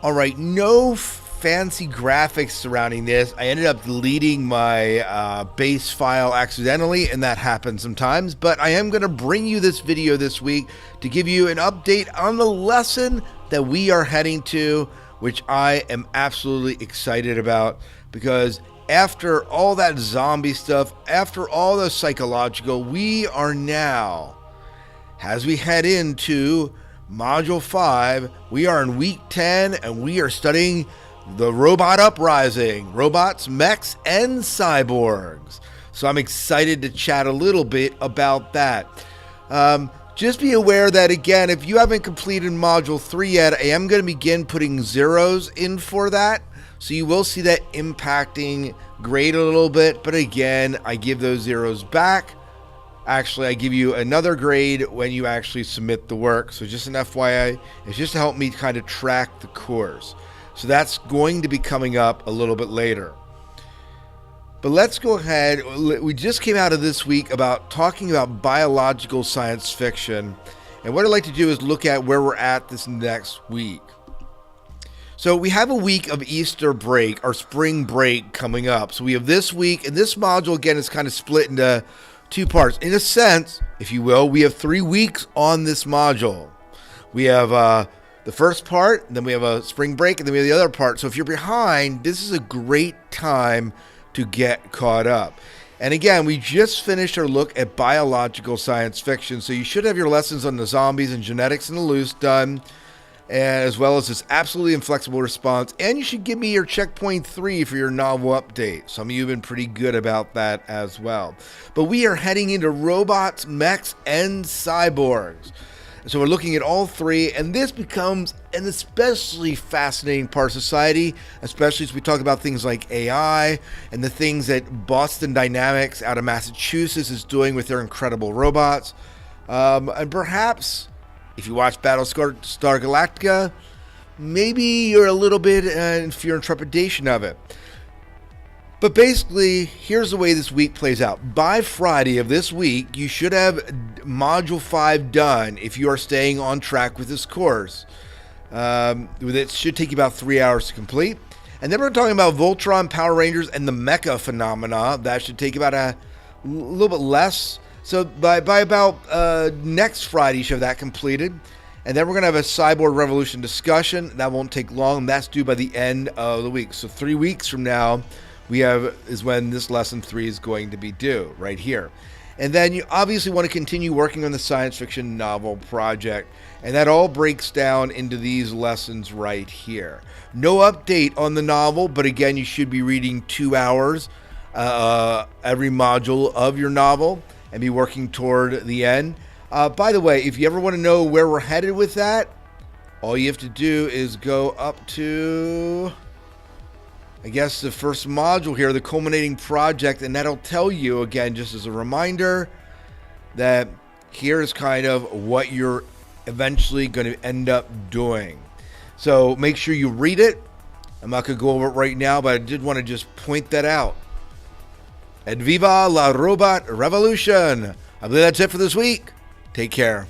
All right, no fancy graphics surrounding this. I ended up deleting my base file accidentally, and that happens sometimes, but I am going to bring you this video this week to give you an update on the lesson that we are heading to, which I am absolutely excited about, because after all that zombie stuff, after all the psychological, we are now, as we head into Module 5, we are in week 10, and we are studying the robot uprising, robots, mechs, and cyborgs. So I'm excited to chat a little bit about that. Just be aware that, again, if you haven't completed Module 3 yet, I am going to begin putting zeros in for that. So you will see that impacting grade a little bit, but again, I give those zeros back. Actually, I give you another grade when you actually submit the work. So just an FYI, it's just to help me kind of track the course. So that's going to be coming up a little bit later. But let's go ahead. We just came out of this week about talking about biological science fiction. And what I'd like to do is look at where we're at this next week. So we have a week of Easter break, our spring break coming up. So we have this week, and this module, again, is kind of split into two parts. In a sense, if you will, we have 3 weeks on this module. We have the first part, then we have a spring break, and then we have the other part. So if you're behind, this is a great time to get caught up. And again, we just finished our look at biological science fiction, so you should have your lessons on the zombies and genetics in the loose done, as well as this absolutely inflexible response. And you should give me your checkpoint 3 for your novel update. Some of you have been pretty good about that as well. But we are heading into robots, mechs, and cyborgs. So we're looking at all 3, and this becomes an especially fascinating part of society, especially as we talk about things like AI and the things that Boston Dynamics out of Massachusetts is doing with their incredible robots. And perhaps, if you watch Battlestar Galactica, maybe you're a little bit in fear and trepidation of it. But basically, here's the way this week plays out. By Friday of this week, you should have Module 5 done if you are staying on track with this course. It should take you about 3 hours to complete. And then we're talking about Voltron, Power Rangers, and the mecha phenomena. That should take about a little bit less. So by about next Friday, you should have that completed. And then we're going to have a Cyborg Revolution discussion. That won't take long. That's due by the end of the week. So 3 weeks from now, is when this lesson 3 is going to be due, right here. And then you obviously want to continue working on the science fiction novel project. And that all breaks down into these lessons right here. No update on the novel, but again, you should be reading 2 hours every module of your novel and be working toward the end. By the way, if you ever want to know where we're headed with that, all you have to do is go up to, I guess, the first module here, the culminating project, and that'll tell you, again, just as a reminder, that here's kind of what you're eventually going to end up doing. So make sure you read it. I'm not going to go over it right now, but I did want to just point that out. And Viva la Robot Revolution! I believe that's it for this week. Take care.